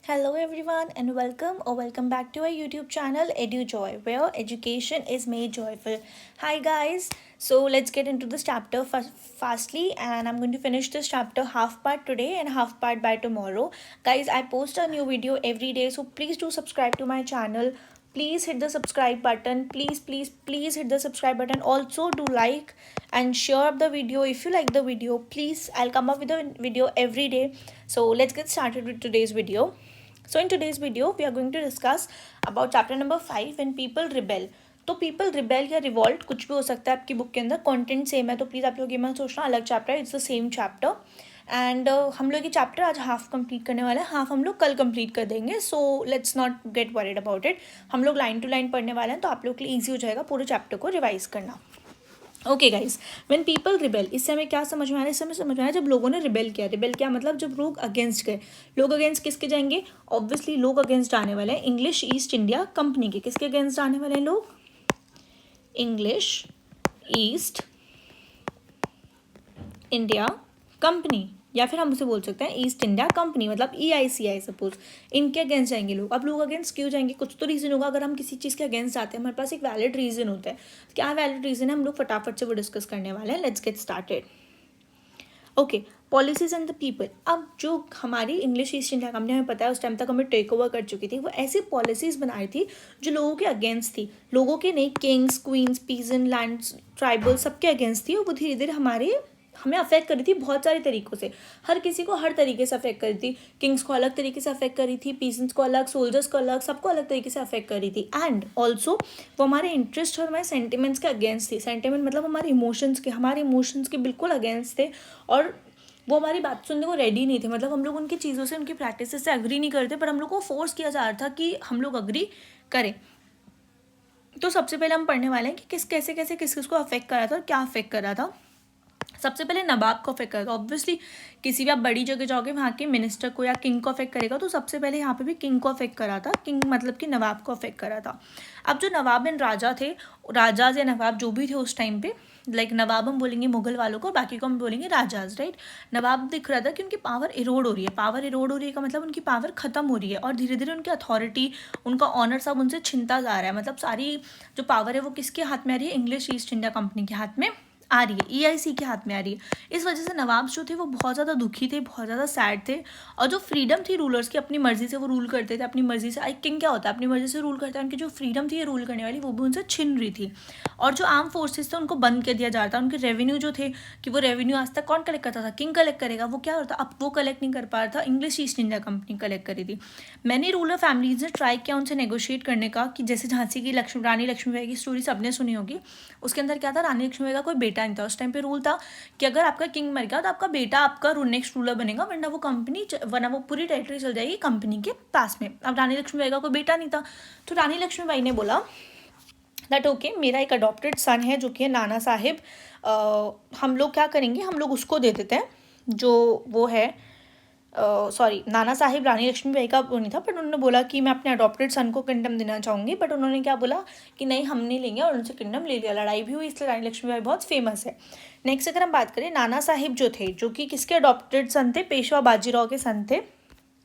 Hello everyone and welcome back to our YouTube channel EduJoy where education is made joyful. Hi guys. So let's get into this chapter fastly and I'm going to finish this chapter half part today and half part by tomorrow. Guys, I post a new video every day, so please do subscribe to my channel. Please hit the subscribe button. Please hit the subscribe button. Also do like and share up the video if you like the video. Please, I'll come up with a video every day. So let's get started with today's video. So in today's video, we are going to discuss about chapter number 5 when people rebel. तो people rebel या revolt कुछ भी हो सकता है आपकी book के अंदर. कंटेंट सेम है तो प्लीज़ आप लोग ये मत सोचना अलग चैप्टर है. It's the same chapter and हम लोग ये चैप्टर आज हाफ कंप्लीट करने वाले हैं. हाफ हम लोग कल कंप्लीट कर देंगे. So let's not gate worried about it. हम लोग लाइन टू लाइन पढ़ने वाले हैं तो आप लोग के लिए ईजी हो जाएगा पूरे चैप्टर को रिवाइज करना. Okay guys, when people rebel, इससे हमें क्या समझ में आ रहा है? इससे हमें समझ में आ रहा है जब लोगों ने रिबेल किया. रिबेल क्या मतलब? जब लोग अगेंस्ट गए. लोग अगेंस्ट किसके जाएंगे? ऑब्वियसली लोग अगेंस्ट आने वाले हैं इंग्लिश ईस्ट इंडिया कंपनी के. किसके अगेंस्ट आने वाले हैं लोग? इंग्लिश ईस्ट इंडिया कंपनी, या फिर हम उसे बोल सकते हैं ईस्ट इंडिया कंपनी, मतलब EICI सपोज. इनके अगेंस्ट जाएंगे लोग. अब लोग अगेंस्ट क्यों जाएंगे? कुछ तो रीज़न होगा. अगर हम किसी चीज़ के अगेंस्ट जाते हैं हमारे पास एक वैलिड रीज़न होता है. क्या वैलिड रीज़न है? हम लोग फटाफट से वो डिस्कस करने वाले हैं. Let's get started. Okay, policies and the people. अब जो हमारी इंग्लिश ईस्ट इंडिया कंपनी, हमें पता है उस टाइम तक हमें टेक ओवर कर चुकी थी, वो ऐसी पॉलिसीज बनाई थी जो लोगों के अगेंस्ट थी. लोगों के नहीं, kings queens peasant lands tribal सबके अगेंस्ट थी. और वो धीरे धीरे हमें अफेक्ट करी थी बहुत सारे तरीक़ों से. हर किसी को हर तरीके से अफेक्ट करी थी. किंग्स को अलग तरीके से अफेक्ट करी थी, पीसेंट्स को अलग, सोल्जर्स को अलग, सबको अलग तरीके से अफेक्ट करी थी. एंड ऑल्सो वो हमारे इंटरेस्ट और हमारे सेंटिमेंट्स के अगेंस्ट थी. सेंटिमेंट मतलब हमारे इमोशंस के बिल्कुल अगेंस्ट थे. और वो हमारी बात सुनने को रेडी नहीं थे. मतलब हम लोग उनकी चीज़ों से, उनकी प्रैक्टिस से अग्री नहीं करते, पर हम लोग को फोर्स किया जा रहा था कि हम लोग अग्री करें. तो सबसे पहले हम पढ़ने वाले हैं कि कैसे किस किस को अफेक्ट करा था और क्या अफेक्ट करा था. सबसे पहले नवाब को अफेक्ट करेगा. ऑब्वियसली किसी भी आप बड़ी जगह जाओगे वहाँ के मिनिस्टर को या किंग को अफेक्ट करेगा. तो सबसे पहले यहाँ पे भी किंग को अफेक्ट करा था. किंग मतलब कि नवाब को अफेक्ट करा था. अब जो नवाब एंड राजा थे, राजाज या नवाब जो भी थे उस टाइम पे, लाइक नवाब हम बोलेंगे मुगल वालों को और बाकी को हम बोलेंगे राजाज, राइट. नवाब दिख रहा था कि उनकी पावर इरोड हो रही है. पावर इरोड हो रही है का मतलब उनकी पावर खत्म हो रही है और धीरे धीरे उनकी अथॉरिटी, उनका ऑनर सब उनसे छिनता जा रहा है. मतलब सारी जो पावर है वो किसके हाथ में आ रही है? इंग्लिश ईस्ट इंडिया कंपनी के हाथ में आ रही है, EIC के हाथ में आ रही है. इस वजह से नवाब जो थे वो बहुत ज़्यादा दुखी थे, बहुत ज़्यादा सैड थे. और जो फ्रीडम थी रूलर्स की, अपनी मर्जी से वो रूल करते थे, अपनी मर्जी से. आई किंग क्या होता है? अपनी मर्जी से रूल करता है. उनकी जो फ्रीडम थी ये रूल करने वाली, वो भी उनसे छिन रही थी. और जो आर्म फोर्सेस थे उनको बंद कर दिया जा रहा था. उनके रेवेन्यू जो थे, कि वो रेवेन्यू आज तक कौन कलेक्ट करता था? किंग कलेक्ट करेगा. वो क्या होता? अब वो कलेक्ट नहीं कर पा रहा था, English east India company collect करी थी. मैनी रूलर फैमिलीज ने ट्राई किया उनसे नेगोशिएट करने का, कि जैसे झांसी की रानी लक्ष्मीबाई की स्टोरी सबने सुनी होगी. उसके अंदर क्या था? रानी लक्ष्मीबाई का कोई बेटा नहीं था. उस टाइम पे रूल था कि अगर आपका किंग मर गया तो आपका बेटा आपका नेक्स्ट रूलर बनेगा, वरना वो पूरी टेरिटरी चल जाएगी कंपनी के पास में. अब रानी लक्ष्मीबाई का कोई बेटा नहीं था. तो रानी लक्ष्मीबाई ने बोला दैट ओके, मेरा एक अडॉप्टेड सन है जो कि है नाना साहिब. हम लोग क्या करेंगे, हम लोग उसको दे देते हैं जो वो है. सॉरी, नाना साहिब रानी लक्ष्मीबाई का वो नहीं था, बट उन्होंने बोला कि मैं अपने अडॉप्टेड सन को किंगडम देना चाहूँगी. बट उन्होंने क्या बोला कि नहीं, हम नहीं लेंगे, और उनसे किंगडम ले लिया. लड़ाई भी हुई, इसलिए रानी लक्ष्मीबाई बहुत फेमस है. नेक्स्ट अगर हम बात करें, नाना साहिब जो थे, जो कि किसके अडॉप्टेड सन थे? पेशवा बाजीराव के सन थे.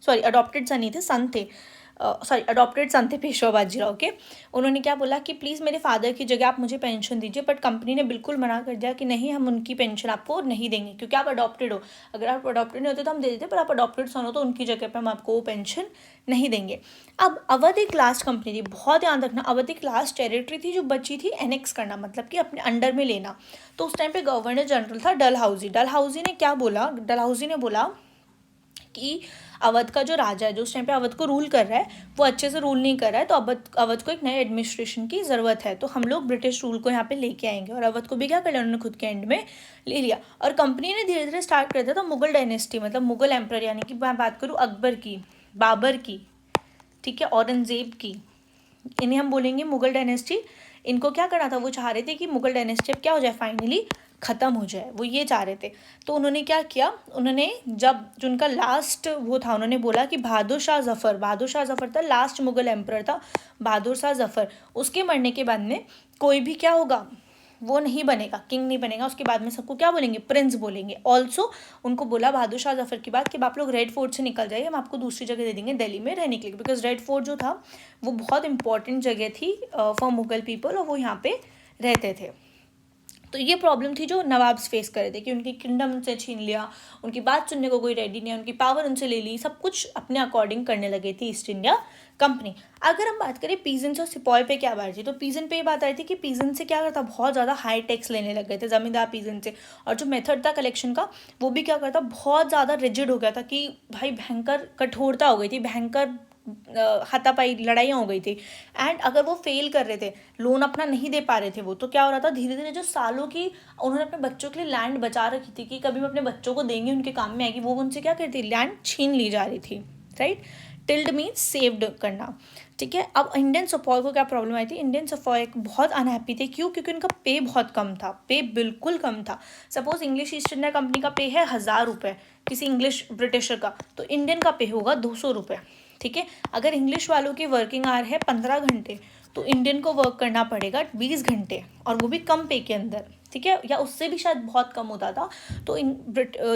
सॉरी, अडॉप्टेड सन ही थे, सन थे. अडॉप्टेड सन थे पेशवा बाजीराव के. उन्होंने क्या बोला कि प्लीज़ मेरे फादर की जगह आप मुझे पेंशन दीजिए. बट कंपनी ने बिल्कुल मना कर दिया कि नहीं, हम उनकी पेंशन आपको नहीं देंगे, क्योंकि आप अडॉप्टेड हो. अगर आप अडॉप्टेड नहीं होते तो हम दे देते, पर आप अडॉप्टेड सन हो तो उनकी जगह पर हम आपको वो पेंशन नहीं देंगे. अब अवध एक लास्ट कंपनी थी, बहुत ध्यान रखना. अवध एक लास्ट टेरिटरी थी जो बची थी एनेक्स करना, मतलब कि अपने अंडर में लेना. तो उस टाइम पे गवर्नर जनरल था डलहौजी ने क्या बोला? डलहौजी ने बोला कि अवध का जो राजा है, जो उस टाइम पे अवध को रूल कर रहा है, वो अच्छे से रूल नहीं कर रहा है. तो अवध को एक नए एडमिनिस्ट्रेशन की ज़रूरत है. तो हम लोग ब्रिटिश रूल को यहाँ पे लेके आएंगे. और अवध को भी क्या कर लिया उन्होंने? खुद के एंड में ले लिया. और कंपनी ने धीरे धीरे स्टार्ट कर दिया था मुगल डायनेस्टी, मतलब मुगल एम्पर, यानी कि मैं बात करूँ अकबर की, बाबर की, ठीक है, औरंगजेब की, इन्हें हम बोलेंगे मुगल डायनेस्टी. इनको क्या करना था? वो चाह रहे थे कि मुगल डायनेस्टी अब क्या हो जाए, फाइनली ख़त्म हो जाए, वो ये चाह रहे थे. तो उन्होंने क्या किया? उन्होंने जब जो उनका लास्ट वो था, उन्होंने बोला कि बहादुर शाह जफ़र था, लास्ट मुगल एम्पर था बहादुर शाह जफ़र. उसके मरने के बाद में कोई भी क्या होगा, वो नहीं बनेगा, किंग नहीं बनेगा, उसके बाद में सबको क्या बोलेंगे, प्रिंस बोलेंगे। ऑल्सो उनको बोला बहादुर शाह जफर की बात कि आप लोग रेड फोर्ट से निकल जाइए, हम आपको दूसरी जगह दे देंगे दिल्ली में रहने के लिए, बिकॉज रेड फोर्ट जो था वो बहुत इंपॉर्टेंट जगह थी फॉर मुगल पीपल, और वो यहाँ पे रहते थे। तो ये प्रॉब्लम थी जो नवाब्स फेस कर रहे थे कि उनकी किंगडम उनसे छीन लिया, उनकी बात सुनने को कोई रेडी नहीं है, उनकी पावर उनसे ले ली, सब कुछ अपने अकॉर्डिंग करने लगे थे ईस्ट इंडिया कंपनी। अगर हम बात करें पीजेंट्स और सिपॉय पे क्या बात थी, तो पीजेंट पे ये बात आई थी कि पीजेंट से क्या करता, बहुत ज़्यादा हाई टैक्स लेने लग गए थे ज़मींदार पीजेंट से, और जो मेथड था कलेक्शन का वो भी क्या करता, बहुत ज़्यादा रिजिड हो गया था कि भाई भयंकर कठोरता हो गई थी, भयंकर हाथापाई लड़ाइयाँ हो गई थी। एंड अगर वो फेल कर रहे थे, लोन अपना नहीं दे पा रहे थे वो, तो क्या हो रहा था, धीरे धीरे जो सालों की उन्होंने अपने बच्चों के लिए लैंड बचा रखी थी कि कभी वो अपने बच्चों को देंगे उनके काम में आएगी, वो उनसे क्या करती, लैंड छीन ली जा रही थी, राइट। टिल्ड मीन्स सेव्ड करना, ठीक है। अब इंडियन सफॉय को क्या प्रॉब्लम आई थी, इंडियन सफॉय बहुत अनहैप्पी थे, क्यों, क्योंकि उनका पे बहुत कम था, पे बिल्कुल कम था। Suppose English east India company का पे है 1000 रुपये किसी इंग्लिश ब्रिटिशर का, तो इंडियन का पे होगा 200 रुपये, ठीक है। अगर इंग्लिश वालों की वर्किंग आवर है 15 घंटे, तो इंडियन को वर्क करना पड़ेगा 20 घंटे, और वो भी कम पे के अंदर, ठीक है, या उससे भी शायद बहुत कम होता था। तो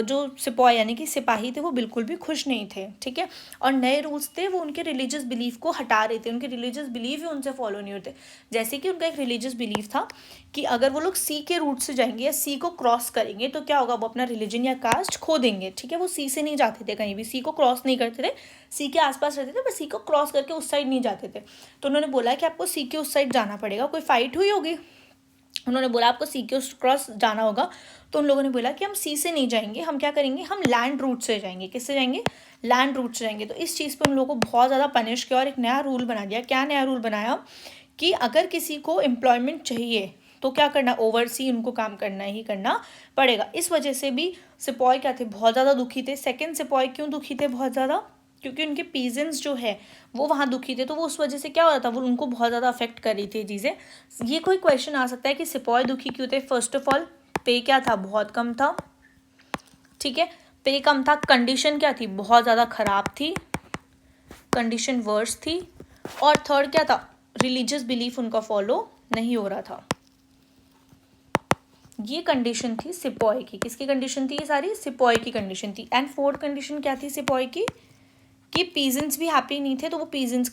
जो सिपाही यानी कि सिपाही थे वो बिल्कुल भी खुश नहीं थे, ठीक है। और नए रूल्स थे वो उनके रिलीजियस बिलीफ को हटा रहे थे, उनके रिलीजियस बिलीफ ही उनसे फॉलो नहीं होते। जैसे कि उनका एक रिलीजियस बिलीफ था कि अगर वो लोग सी के रूट से जाएंगे या सी को क्रॉस करेंगे तो क्या होगा, वो अपना रिलीजन या कास्ट खो देंगे, ठीक है। वो सी से नहीं जाते थे कहीं भी, सी को क्रॉस नहीं करते थे, सी के आसपास रहते थे, बस सी को क्रॉस करके उस साइड नहीं जाते थे। तो उन्होंने बोला कि आपको सी के उस साइड जाना पड़ेगा। कोई फाइट हुई होगी, उन्होंने बोला आपको सी के उस क्रॉस जाना होगा, तो उन लोगों ने बोला कि हम सी से नहीं जाएंगे, हम क्या करेंगे, हम लैंड रूट से जाएंगे। किससे जाएंगे, लैंड रूट से जाएंगे। तो इस चीज़ पे उन लोगों को बहुत ज़्यादा पनिश किया और एक नया रूल बना दिया। क्या नया रूल बनाया कि अगर किसी को एम्प्लॉयमेंट चाहिए तो क्या करना, ओवरसी उनको काम करना ही करना पड़ेगा। इस वजह से भी सिपॉय क्या थे, बहुत ज़्यादा दुखी थे। सेकेंड सिपॉय क्यों दुखी थे बहुत ज़्यादा, क्योंकि उनके पीजेंट्स जो है वो वहाँ दुखी थे, तो वो उस वजह से क्या हो रहा था, वो उनको बहुत ज़्यादा अफेक्ट कर रही थी चीज़ें। ये कोई क्वेश्चन आ सकता है कि सिपॉय दुखी क्यों थे। फर्स्ट ऑफ ऑल पे क्या था, बहुत कम था, ठीक है, पे कम था। कंडीशन क्या थी, बहुत ज़्यादा ख़राब थी, कंडीशन वर्स थी। और थर्ड क्या था, रिलीजियस बिलीफ उनका फॉलो नहीं हो रहा था। ये कंडीशन थी सिपॉय की। किसकी कंडीशन थी ये सारी, सिपॉय की कंडीशन थी। एंड फोर्थ कंडीशन क्या थी सिपॉय की, कि पीजेंट्स भी हैप्पी नहीं थे, तो वो पीजेंट्स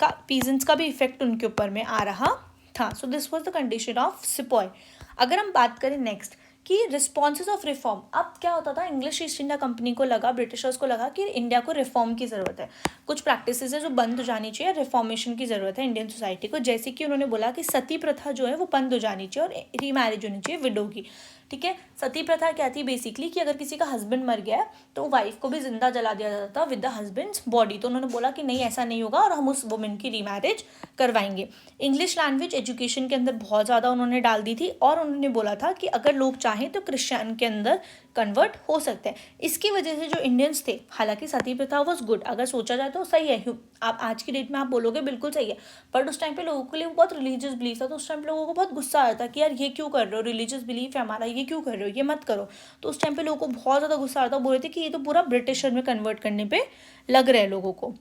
का भी इफेक्ट उनके ऊपर में आ रहा था। So this was the condition of sepoy. अगर हम बात करें नेक्स्ट कि रिस्पॉन्सेज ऑफ रिफॉर्म, अब क्या होता था, इंग्लिश ईस्ट इंडिया कंपनी को लगा, ब्रिटिशर्स को लगा कि इंडिया को रिफॉर्म की ज़रूरत है, कुछ प्रैक्टिसेस है जो बंद हो जानी चाहिए, रिफॉर्मेशन की ज़रूरत है इंडियन सोसाइटी को। जैसे कि उन्होंने बोला कि सती प्रथा जो है वो बंद हो जानी चाहिए और रीमैरिज होनी चाहिए विडो की, ठीक है। सती प्रथा क्या थी बेसिकली, कि अगर किसी का हस्बैंड मर गया है तो वाइफ को भी जिंदा जला दिया जाता था विद द हस्बैंड्स बॉडी। तो उन्होंने बोला कि नहीं, ऐसा नहीं होगा और हम उस वुमेन की रीमैरिज करवाएंगे। इंग्लिश लैंग्वेज एजुकेशन के अंदर बहुत ज़्यादा उन्होंने डाल दी थी, और उन्होंने बोला था कि अगर लोग चाहें तो क्रिश्चियन के अंदर कन्वर्ट हो सकते हैं। इसकी वजह से जो इंडियंस थे, हालांकि सती प्रथा वॉज गुड, अगर सोचा जाए तो सही है, आप आज की डेट में आप बोलोगे बिल्कुल सही है, बट उस टाइम पे लोगों के लिए बहुत रिलीजियस बिलीफ था, तो उस टाइम पे लोगों को बहुत गुस्सा आया था कि यार ये क्यों कर रहे हो, रिलीजियस बिलीफ है हमारा, ये क्यों कर रहे हो, ये मत करो। तो उस टाइम पे लोगों को बहुत ज़्यादा गुस्सा आता, बोल रहे थे कि ये तो पूरा ब्रिटिशर में कन्वर्ट करने पर लग रहा है लोगों को।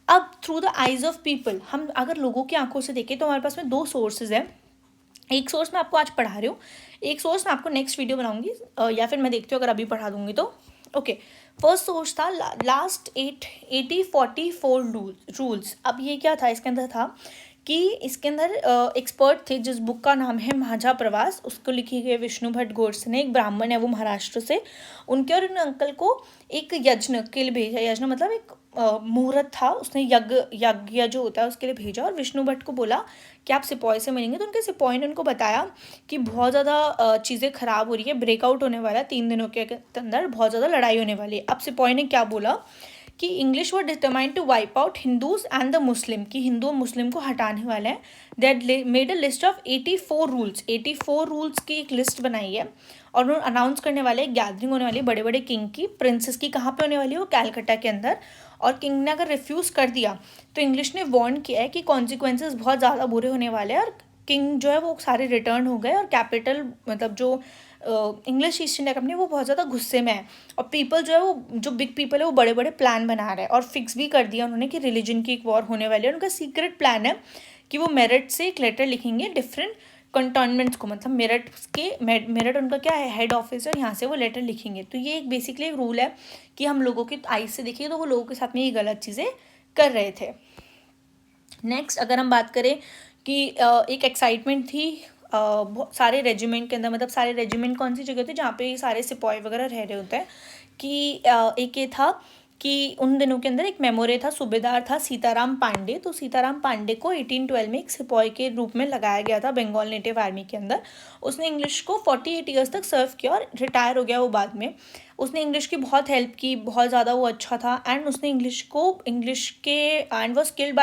अब through the eyes of people, हम अगर लोगों की आंखों से देखें तो हमारे पास में दो सोर्सेज हैं। एक सोर्स मैं आपको आज पढ़ा रही हूँ, एक सोर्स मैं आपको नेक्स्ट वीडियो बनाऊंगी, या फिर मैं देखती हूँ अगर अभी पढ़ा दूंगी तो। ओके, फर्स्ट सोर्स था लास्ट 8044 रूल्स। अब ये क्या था, इसके अंदर था कि इसके अंदर एक्सपर्ट थे, जिस बुक का नाम है माझा प्रवास, उसको लिखी गई विष्णु भट्ट गोडसे ने, एक ब्राह्मण है वो महाराष्ट्र से। उनके और उन अंकल को एक यज्ञ के लिए भेजा, यज्ञ मतलब एक मुहूर्त था, उसने यज्ञ जो होता है उसके लिए भेजा, और विष्णु भट्ट को बोला कि आप सिपॉय से मिलेंगे। तो उनके सिपॉय ने उनको बताया कि बहुत ज़्यादा चीज़ें ख़राब हो रही है, ब्रेकआउट होने वाला है, 3 दिनों के अंदर बहुत ज़्यादा लड़ाई होने वाली है। अब सिपॉय ने क्या बोला कि English were determined to wipe out Hindus and the Muslim, कि हिंदू और मुस्लिम को हटाने वाले हैं। That made a list of 84 rules, 84 rules की एक लिस्ट बनाई है, और उन्होंने अनाउंस करने वाले, गैदरिंग होने वाली बड़े बड़े किंग की, प्रिंसेस की, कहाँ पे होने वाली है वो, कैलकाटा के अंदर। और किंग ने अगर रिफ्यूज़ कर दिया तो इंग्लिश ने वार्न किया है कि कॉन्सिक्वेंसेस बहुत ज़्यादा बुरे होने वाले हैं, और किंग जो है वो सारे रिटर्न हो गए, और कैपिटल मतलब जो इंग्लिश ईस्ट इंडिया कंपनी वो बहुत ज़्यादा गुस्से में है, और पीपल जो है वो, जो बिग पीपल है वो बड़े बड़े प्लान बना रहे हैं, और फिक्स भी कर दिया उन्होंने कि रिलीजन की एक वॉर होने वाली है। उनका सीक्रेट प्लान है कि वो मेरिट से एक लेटर लिखेंगे डिफरेंट कंटोनमेंट्स को, मतलब मेरठ के मेरठ उनका क्या है, हेड ऑफिस है, यहाँ से वो लेटर लिखेंगे। तो ये एक बेसिकली एक रूल है कि हम लोगों की आइज से देखिए तो वो लोगों के साथ में ये गलत चीज़ें कर रहे थे। नेक्स्ट अगर हम बात करें कि एक एक्साइटमेंट थी बहुत सारे रेजिमेंट के अंदर, मतलब सारे रेजिमेंट कौन सी जगह थे जहाँ पे सारे सिपाही वगैरह रह रहे होते हैं, कि एक ये था कि उन दिनों के अंदर एक मेमोरे था, सूबेदार था सीताराम पांडे। तो सीताराम पांडे को 1812 में एक सिपाही के रूप में लगाया गया था बंगाल नेटिव आर्मी के अंदर। उसने इंग्लिश को 48 ईयर्स तक सर्व किया और रिटायर हो गया वो बाद में। उसने इंग्लिश की बहुत हेल्प की, बहुत ज़्यादा वो अच्छा था, एंड उसने इंग्लिश के and was killed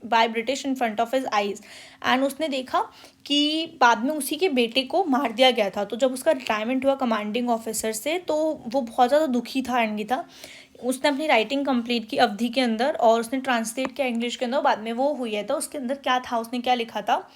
by British in front of his eyes. And उसने देखा कि बाद में उसी के बेटे को मार दिया गया था। तो जब उसका रिटायरमेंट हुआ कमांडिंग ऑफिसर से तो वो बहुत ज़्यादा दुखी था एंगी था। उसने अपनी राइटिंग कंप्लीट की अवधि के अंदर और उसने ट्रांसलेट किया इंग्लिश के अंदर, बाद में वो हुई है। तो उसके अंदर क्या था, उसने क्या लिखा था,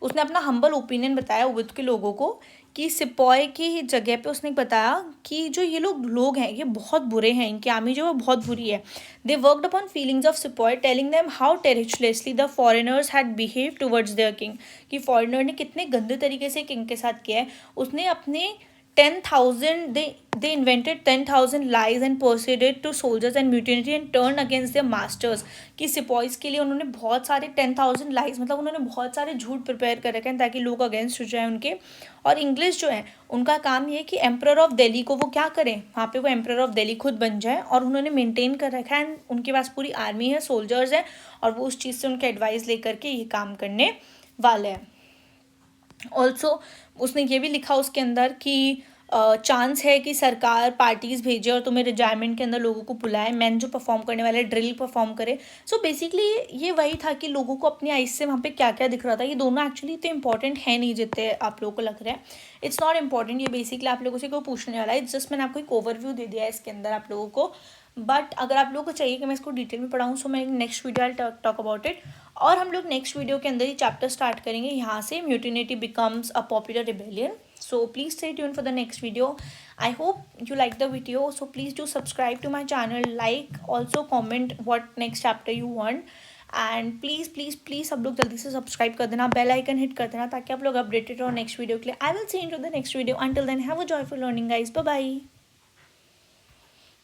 उसने अपना हम्बल ओपिनियन बताया उवध के लोगों को कि सिपाही की जगह पे उसने बताया कि जो ये लोग हैं ये बहुत बुरे हैं, इनकी आर्मी जो है बहुत बुरी है। They worked upon feelings of sipahi telling them how treacherously the foreigners had behave towards their king, कि फॉरेनर ने कितने गंदे तरीके से किंग के साथ किया है। उसने अपने 10,000 they invented 10,000 lies and persuaded to soldiers and mutiny and turned against their masters, कि सिपाहीज के लिए उन्होंने बहुत सारे 10,000 लाइज, मतलब उन्होंने बहुत सारे झूठ प्रिपेयर कर रखे हैं ताकि लोग अगेंस्ट हो जाए उनके। और इंग्लिश जो है उनका काम ये है कि एम्परर ऑफ दिल्ली को वो क्या करें, वहाँ पे वो एम्परर ऑफ दिल्ली खुद बन जाए, और उन्होंने मेंटेन कर रखा है। उनके पास पूरी आर्मी है, सोल्जर्स हैं, और वो उस चीज़ से उनके एडवाइस लेकर के ये काम करने वाले हैं। ऑल्सो उसने ये भी लिखा उसके अंदर कि चांस है कि सरकार पार्टीज़ भेजे और तुम्हें रिटायरमेंट के अंदर लोगों को बुलाए, मैन जो परफॉर्म करने वाले ड्रिल परफॉर्म करे। सो बेसिकली ये वही था कि लोगों को अपनी आइज से वहाँ पे क्या क्या दिख रहा था। ये दोनों एक्चुअली इतने इंपॉर्टेंट है नहीं जितने आप लोगों को लग रहा है। इट्स नॉट इंपॉर्टेंट, ये बेसिकली आप लोगों से कोई पूछने वाला है, जस्ट मैंने आपको एक ओवरव्यू दे दिया है इसके अंदर आप लोगों को। बट अगर आप लोगों को चाहिए कि मैं इसको डिटेल में पढ़ाऊँ, सो मैं next video I talk about it. और हम लोग नेक्स्ट वीडियो के अंदर ही चैप्टर स्टार्ट करेंगे यहाँ से, mutiny becomes a popular rebellion. So please stay tuned for the next video. I hope you like the video, so please do subscribe to my channel, like, also comment what next chapter you want, and please सब लोग जल्दी से subscribe कर देना, bell icon hit कर देना ताकि आप लोग अपडेटेड रहो नेक्स्ट वीडियो के लिए। I will see you in the next video. Until then, have a joyful learning guys. Bye bye.